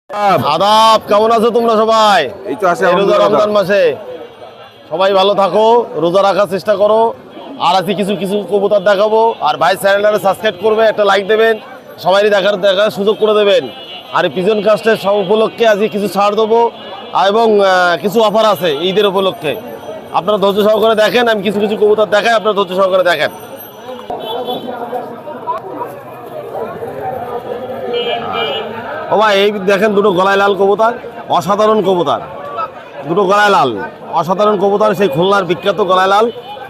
আদাব, কেমন আছো তোমরা সবাই? এই তো আছে রোজা রমজান মাসে সবাই ভালো থাকো, রোজা রাখার চেষ্টা করো। আর আজকে কিছু কিছু কবুতর দেখাবো। আর ভাই চ্যানেলটা সাবস্ক্রাইব করবে, একটা লাইক দেবেন, সবাই দেখার সুযোগ করে দেবেন। আর এই পিজন কাস্টের সব উপলক্ষে আজকে কিছু ছাড় দেবো এবং কিছু অফার আছে ঈদের উপলক্ষে। আপনারা ধৈর্য সহকারে দেখেন, আমি কিছু কিছু কবুতর দেখাই, আপনারা ধৈর্য সহকারে দেখেন। ও ভাই, এই দেখেন দুটো গলায় লাল কবুতর, অসাধারণ কবুতর, দুটো গলায় লাল অসাধারণ কবুতর, সেই খুলনার বিখ্যাত গলায় লাল।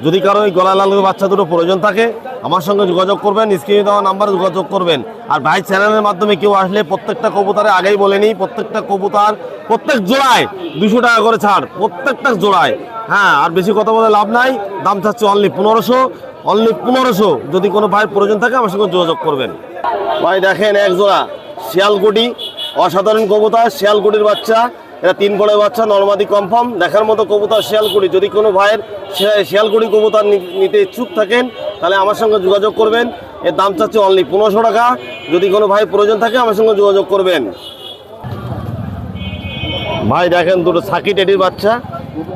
যদি কারো এই গলায় লাল বাচ্চা দুটো প্রয়োজন থাকে আমার সঙ্গে যোগাযোগ করবেন, স্ক্রিনে দেওয়া নাম্বারে যোগাযোগ করবেন। আর ভাই চ্যানেলের মাধ্যমে কেউ আসলে প্রত্যেকটা কবুতরে আগেই বলে নিই, প্রত্যেকটা কবুতর প্রত্যেক জোড়ায় 200 টাকা করে ছাড়, প্রত্যেকটা জোড়ায়। হ্যাঁ, আর বেশি কথা বলে লাভ নাই, দাম চাচ্ছে অনলি 1500। যদি কোনো ভাইয়ের প্রয়োজন থাকে আমার সঙ্গে যোগাযোগ করবেন। ভাই দেখেন এক জোড়া শিয়ালকুটি, অসাধারণ কবুতর, শিয়ালকুটির বাচ্চা। এটা 3 পড়ে বাচ্চা, নরমাদি কনফার্ম, দেখার মতো কবুতর শিয়ালকুটি। যদি কোনো ভাইয়ের শিয়ালকুটি কবুতর নিতে ইচ্ছুক থাকেন তাহলে আমার সঙ্গে যোগাযোগ করবেন। এর দাম চাচ্ছে অনলি 1500 টাকা। যদি কোনো ভাই প্রয়োজন থাকে আমার সঙ্গে যোগাযোগ করবেন। ভাই দেখেন দুটো সাকি টেডির বাচ্চা,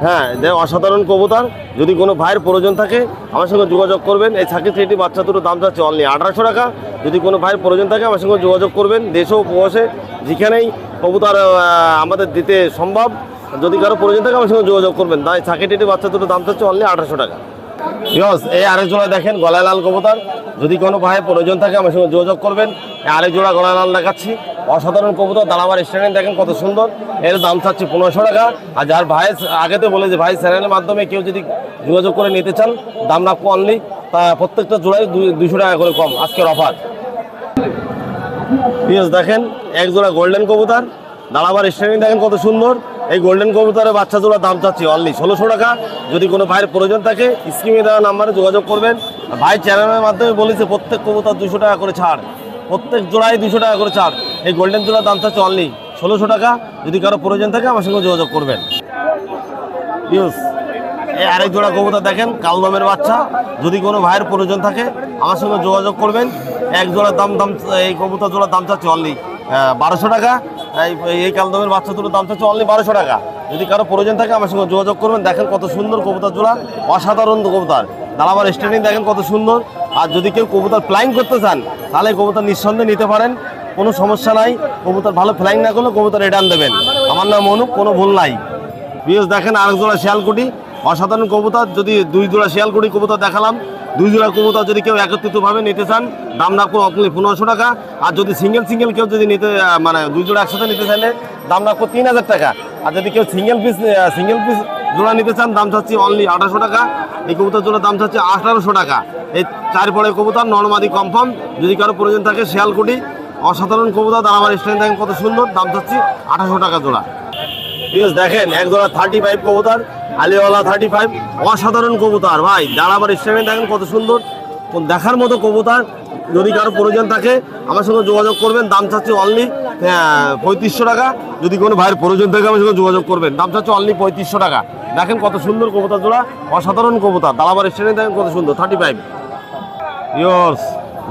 হ্যাঁ অসাধারণ কবুতর। যদি কোনো ভাইয়ের প্রয়োজন থাকে আমার সঙ্গে যোগাযোগ করবেন। এই সাকি টেডির বাচ্চা দুটো দাম চাচ্ছে অনলি 1800 টাকা। যদি কোনো ভাইয়ের প্রয়োজন থাকে আমার সঙ্গে যোগাযোগ করবেন। দেশে ও প্রবাসে যেখানেই কবুতর আমাদের দিতে সম্ভব, যদি কারো প্রয়োজন থাকে আমার সঙ্গে যোগাযোগ করবেন। তাই সাকি টেডির বাচ্চা দুটো দাম চাচ্ছে অনলি 1800 টাকা। ইয়স, এই আরেক জোড়া দেখেন গলায় লাল কবুতর। যদি কোনো ভাইয়ের প্রয়োজন থাকে আমার সঙ্গে যোগাযোগ করবেন। আরেক জোড়া গলায় লাল দেখাচ্ছি, অসাধারণ কবুতর, দাঁড়াবার স্ট্যান্ড দেখেন কত সুন্দর। এর দাম চাচ্ছি 1500 টাকা। আর যার ভাইয়ের আগেতে বলে যে ভাই চ্যানেলের মাধ্যমে কেউ যদি যোগাযোগ করে নিতে চান দাম রাখবো অনলি, তা প্রত্যেকটা জোড়ায় 200 টাকা করে কম, আজকের অফার। ইয়স দেখেন এক জোড়া গোল্ডেন কবুতর, দাঁড়াবার স্ট্যান্ড দেখেন কত সুন্দর। এই গোল্ডেন কবুতরের বাচ্চা জোড়ার দাম চাচ্ছি অনলি 1600 টাকা। যদি কোনো ভাইয়ের প্রয়োজন থাকে স্ক্রিনে দেওয়া নাম্বারে যোগাযোগ করবেন। ভাই চ্যানেলের মাধ্যমে বলেছে প্রত্যেক কবুতর 200 টাকা করে ছাড়, প্রত্যেক জোড়ায় 200 টাকা করে ছাড়। এই গোল্ডেন জোড়ার দাম চাচ্ছে অনলি 1600 টাকা। যদি কারো প্রয়োজন থাকে আমার সঙ্গে যোগাযোগ করবেন। ইউস, এই আরেক জোড়া কবুতর দেখেন কালদমের বাচ্চা। যদি কোনো ভাইয়ের প্রয়োজন থাকে আমার সঙ্গে যোগাযোগ করবেন। এক জোড়ার দাম এই কবুতর জোড়ার দাম চাচ্ছে অনলি 1200 টাকা। এই কালদমের বাচ্চা দুটোর দাম চাচ্ছে অনলি 1200 টাকা। যদি কারো প্রয়োজন থাকে আমার সঙ্গে যোগাযোগ করবেন। দেখেন কত সুন্দর কবুতর জোড়া, অসাধারণ কবুতর, দাঁড়াবার স্ট্যান্ডিং দেখেন কত সুন্দর। আর যদি কেউ কবুতর ফ্লাইং করতে চান তাহলে কবুতর নিঃসন্দেহে নিতে পারেন, কোনো সমস্যা নাই। কবুতর ভালো ফ্লাইং না করলে কবুতর রিটার্ন দেবেন। আমার নাম অনুপ, কোনো ভুল নাই। বিএস দেখেন আরেক জোড়া শিয়ালকুটি, অসাধারণ কবুতর। যদি 2 জোড়া শিয়ালকুটি কবুতর দেখালাম, 2 জোড়া কবুতর যদি কেউ একত্রিতভাবে নিতে চান দাম রাখবো অনলি 1500 টাকা। আর যদি সিঙ্গেল কেউ যদি নিতে মানে 2 জোড়া একসাথে নিতে চাইলে দাম রাখবো 3000 টাকা। আর যদি কেউ সিঙ্গেল পিস জোড়া নিতে চান দাম চাচ্ছি অনলি 1800 টাকা। এই কবুতর জোড়ার দাম চাচ্ছি 1800 টাকা। এই 4 পরে কবুতর, নরমাদি কনফার্ম। যদি কারো প্রয়োজন থাকে শিয়ালকুটি, অসাধারণ কবুতর, দাঁড়াবার স্ট্যান্ড দেখেন কত সুন্দর, দাম চাচ্ছি 1800 টাকা জোড়া। ঠিক আছে, দেখেন এক জোড়া 35 কবুতর, আলিওয়ালা 35, অসাধারণ কবুতর। ভাই দাঁড়াবার স্ট্যান্ড দেখেন কত সুন্দর, দেখার মতো কবুতর। যদি কারো প্রয়োজন থাকে আমার সঙ্গে যোগাযোগ করবেন। দাম চাচ্ছে অনলি 3500 টাকা। যদি কোনো ভাইয়ের প্রয়োজন থাকে আমার সঙ্গে যোগাযোগ করবেন। দাম চাচ্ছে অনলি 3500 টাকা। দেখেন কত সুন্দর কবুতর জোড়া, অসাধারণ কবুতর, দাঁড়াবার স্ট্যান্ড দেখেন কত সুন্দর, 35 ইয়র্স।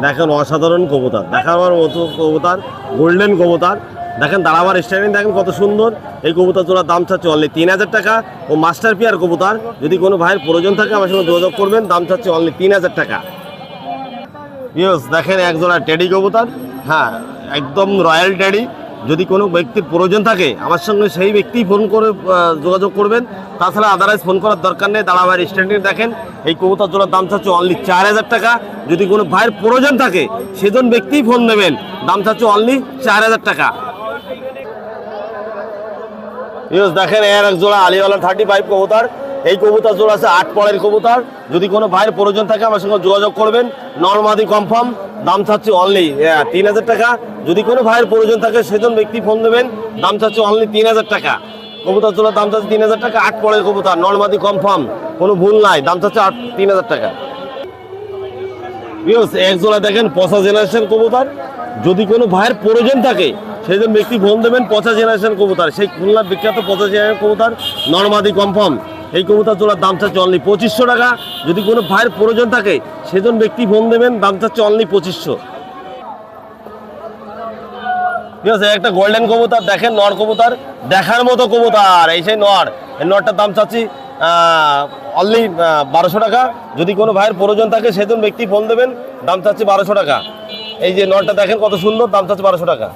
দেখেন অসাধারণ কবুতর, দেখাবার মতো কবুতর, গোল্ডেন কবুতর। দেখেন দাঁড়াবার স্টাইলিং দেখেন কত সুন্দর। এই কবুতর জোড়ার দাম চাচ্ছে অনলি 3000 টাকা। ও মাস্টার পিয়ার কবুতর। যদি কোনো ভাইয়ের প্রয়োজন থাকে আমার সঙ্গে যোগাযোগ করবেন। দাম চাচ্ছে অনলি 3000 টাকা। ইয়েস, দেখেন এক জোড়া টেডি কবুতর, হ্যাঁ একদম রয়্যাল টেডি। যদি কোনো ব্যক্তির প্রয়োজন থাকে আমার সঙ্গে সেই ব্যক্তি ফোন করে যোগাযোগ করবেন। তাছাড়া আদারওয়াইজ ফোন করার দরকার নেই। দাঁড়াবার স্ট্যান্ডিং দেখেন এই কবুতর জোড়ার দাম চাচ্ছে অনলি 4000 টাকা। যদি কোনো ভাইয়ের প্রয়োজন থাকে সেজন ব্যক্তিই ফোন নেবেন। দাম চাচ্ছে অনলি 4000 টাকা। ইউস, দেখেন এর এক জোড়া আলিওয়ালা 35 কবুতর। এই কবুতর জোড়া আছে 8 পরের কবুতর। যদি কোনো ভাইয়ের প্রয়োজন থাকে আমার সঙ্গে যোগাযোগ করবেন। নরমাদি কনফার্ম, দাম চাচ্ছে অনলি 3000 টাকা। যদি কোনো ভাইয়ের প্রয়োজন থাকে সেজন ব্যক্তি ফোন দেবেন। দাম চাচ্ছে অনলি 3000 টাকা। কবুতর জোড়ার দাম চাচ্ছে 3000 টাকা। 8 পরের কবুতর, নরমাদি কনফার্ম, কোনো ভুল নাই। দাম চাচ্ছে 3000 টাকা। ইউস, এক জোড়া দেখেন 50 জেনারেশন কবুতর। যদি কোনো ভাইয়ের প্রয়োজন থাকে সেজন ব্যক্তি ফোন দেবেন। 50 জেনারেশন কবুতর, সেই খুলনার বিখ্যাত 50 জেনারেশন কবুতর, নরমাদি কনফার্ম। এই কবুতর জোড়ার দাম চাচ্ছে অনলি 2500 টাকা। যদি কোনো ভাইয়ের প্রয়োজন থাকে সেজন ব্যক্তি ফোন দেবেন। দাম চাচ্ছে অনলি 2500। ঠিক আছে, একটা গোল্ডেন কবুতর দেখেন, নর কবুতর দেখার মতো কবুতর, এই সেই নর। এই নরটার দাম চাচ্ছি অনলি 1200 টাকা। যদি কোনো ভাইয়ের প্রয়োজন থাকে সেদিন ব্যক্তি ফোন দেবেন, দাম চাচ্ছি 1200 টাকা। এই যে নরটা দেখেন কত সুন্দর, দাম চাচ্ছি 1200 টাকা।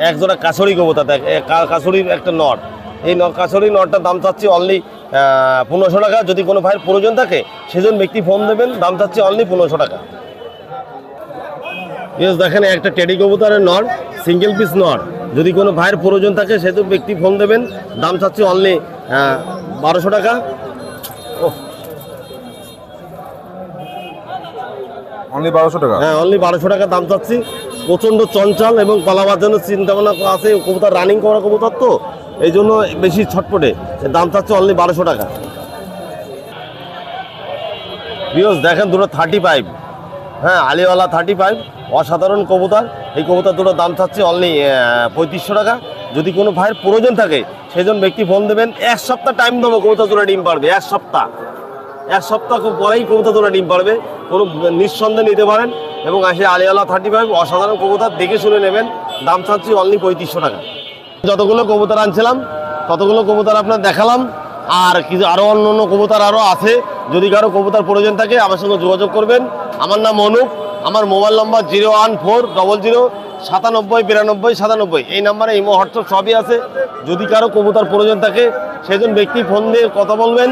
এক জোড়া কাছড়ি কবুতর, দেখ কাছড়ির একটা নর, এই কাছড়ি নরটার দাম চাচ্ছি অনলি 1500 টাকা। যদি কোনো ভাইয়ের প্রয়োজন থাকে সেজন ব্যক্তি ফোন দেবেন, দাম চাচ্ছি অনলি 1500 টাকা। ইয়েস, দেখেন একটা টেডি কবুতরের নর, সিঙ্গেল পিস নর। যদি কোনো ভাইয়ের প্রয়োজন থাকে সেজন ব্যক্তি ফোন দেবেন, দাম চাচ্ছি অনলি 1200 টাকা। অনলি 1200 টাকা? হ্যাঁ, অনলি 1200 টাকা দাম চাচ্ছি। প্রচণ্ড চঞ্চল এবং পালাবার জন্য চিন্তা ভাবনা আছে, কবুতর রানিং করা কবুতর তো, এই জন্য বেশি ছটপটে। দাম চাচ্ছে অনলি 1200 টাকা। বিয়স দেখেন দুটো 35, হ্যাঁ আলিওয়ালা 35, অসাধারণ কবুতর। এই কবুতর দুটো দাম চাচ্ছে অনলি 3500 টাকা। যদি কোনো ভাইয়ের প্রয়োজন থাকে সেজন ব্যক্তি ফোন দেবেন, এক সপ্তাহ টাইম দেবো, কবুতর দুটো ডিম পারবে। এক সপ্তাহ পরেই কবুতর দুটো ডিম পারবে, কোনো নিঃসন্দেহে নিতে পারেন। এবং আসে আলিওয়ালা 35, অসাধারণ কবুতর, দেখে শুনে নেবেন। দাম চাচ্ছি অনলি 3500 টাকা। যতগুলো কবুতর আনছিলাম ততগুলো কবুতর আপনার দেখালাম, আর কিছু আরও অন্য অন্য কবুতর আরও আছে। যদি কারো কবুতর প্রয়োজন থাকে আমার সঙ্গে যোগাযোগ করবেন। আমার নাম অনুপ, আমার মোবাইল নম্বর 01400979297, এই নাম্বারে ইমো হোয়াটসঅ্যাপ সবই আছে। যদি কারো কবুতর প্রয়োজন থাকে সেজন ব্যক্তি ফোন দিয়ে কথা বলবেন,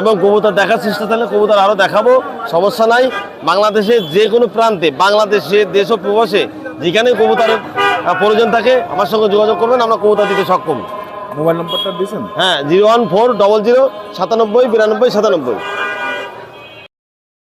এবং কবুতর দেখার চেষ্টা থাকলে কবুতর আরও দেখাবো, সমস্যা নাই। বাংলাদেশের যে কোনো প্রান্তে, বাংলাদেশে দেশ ও প্রবাসে যেখানে কবুতরের প্রয়োজন থাকে আমার সঙ্গে যোগাযোগ করবেন, আমরা কবুতর দিতে সক্ষম। মোবাইল নম্বরটা দিয়েছেন? হ্যাঁ, 01400979297।